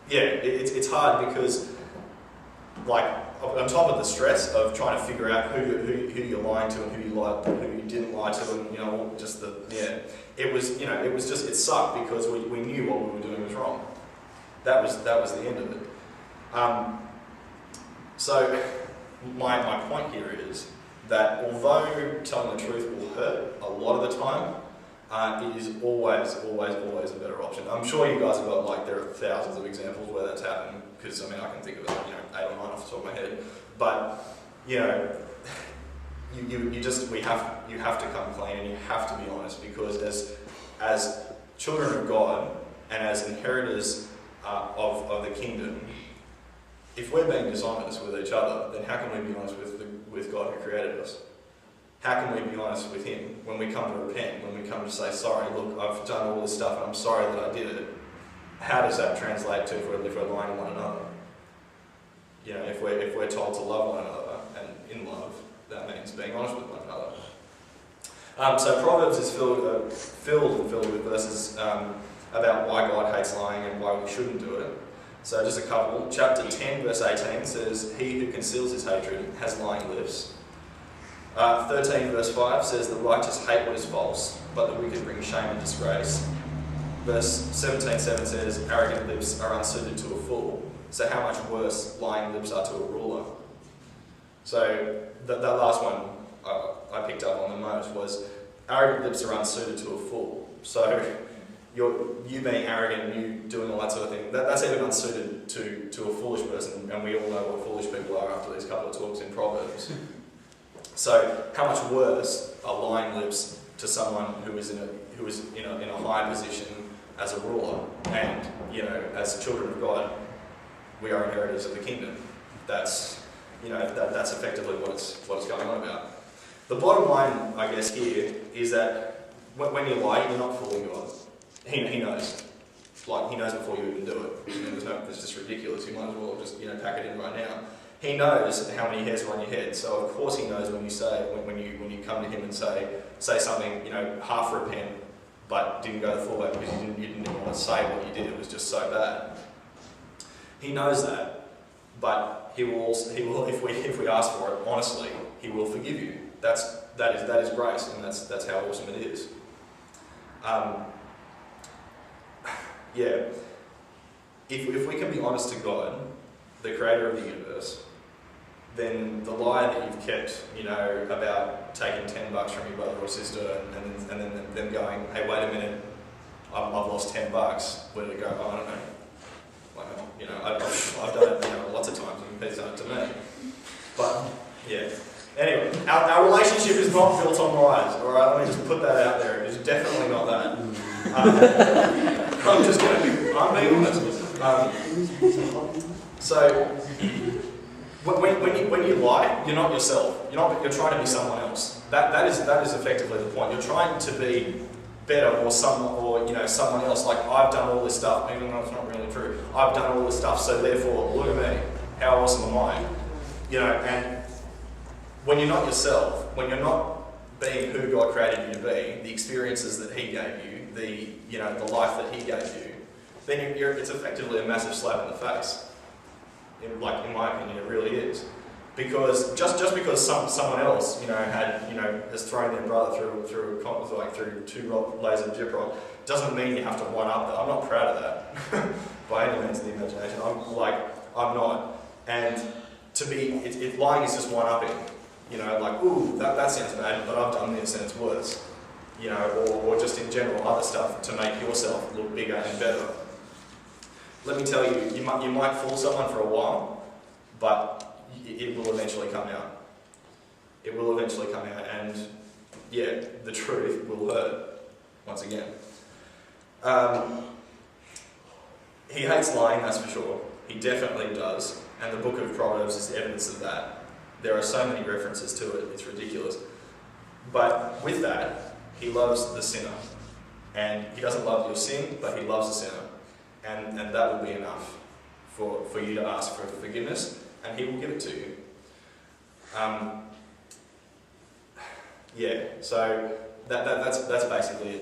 yeah, it's hard because, like, on top of the stress of trying to figure out who you're lying to and who you didn't lie to, and it sucked because we knew what we were doing was wrong. That was the end of it. So my point here is that although telling the truth will hurt a lot of the time, it is always a better option. I'm sure you guys have got, there are thousands of examples where that's happened, because I can think of 8 or 9 off the top of my head. But you have to come clean, and you have to be honest, because as children of God and as inheritors of the kingdom, if we're being dishonest with each other, then how can we be honest with God who created us? How can we be honest with Him when we come to repent, when we come to say, sorry, look, I've done all this stuff and I'm sorry that I did it? How does that translate to if we're lying to one another? If we're told to love one another, and in love, that means being honest with one another. So Proverbs is filled with verses about why God hates lying and why we shouldn't do it. So just a couple. Chapter 10, verse 18 says, "He who conceals his hatred has lying lips." 13 verse 5 says, "The righteous hate what is false, but the wicked bring shame and disgrace." Verse 17:7 says, "Arrogant lips are unsuited to a fool." So how much worse lying lips are to a ruler? So that last one I picked up on the most was, arrogant lips are unsuited to a fool. So you being arrogant and you doing all that sort of thing, that's even unsuited to a foolish person, and we all know what foolish people are after these couple of talks in Proverbs. So how much worse are lying lips to someone who is in a high position as a ruler, and as children of God, we are inheritors of the kingdom. That's effectively what it's going on about. The bottom line, I guess, here is that when you lie, you're not fooling God. He knows. He knows before you even do it. It's just ridiculous. You might as well just pack it in right now. He knows how many hairs are on your head, so of course He knows when you come to Him and say something, half repent, but didn't go the full way because you didn't even want to say what you did. It was just so bad. He knows that, but He will if we ask for it honestly, He will forgive you. That is grace, and that's how awesome it is. If we can be honest to God, the Creator of the universe, then the lie that you've kept, about taking $10 from your brother or sister, and then them going, hey, wait a minute, I've lost $10. Where did it go? Oh, I don't know. I've done it, lots of times, and He's done it to me. But yeah. Anyway, our relationship is not built on lies. All right, let me just put that out there. It's definitely not that. I'm being honest. So when you lie, you're not yourself. You're trying to be someone else. That is effectively the point. You're trying to be better or someone else. Like, I've done all this stuff, even though it's not really true. I've done all this stuff, so therefore, look at me. How awesome am I? And when you're not yourself, when you're not being who God created you to be, the experiences that He gave you, the life that He gave you, then it's effectively a massive slap in the face. In my opinion, it really is. Because just because someone else, has thrown their brother through 2 layers of gyprock, doesn't mean you have to one up that. I'm not proud of that by any means of the imagination. I'm not. And lying is just one upping. Ooh, that sounds bad, but I've done this and it's worse. Or just in general other stuff to make yourself look bigger and better. Let me tell you, you might fool someone for a while, but it will eventually come out. It will eventually come out, and the truth will hurt once again. He hates lying, that's for sure. He definitely does, and the book of Proverbs is evidence of that. There are so many references to it, it's ridiculous. But with that, He loves the sinner. And He doesn't love your sin, but He loves the sinner. And that will be enough for you to ask for forgiveness, and He will give it to you. So that's basically it.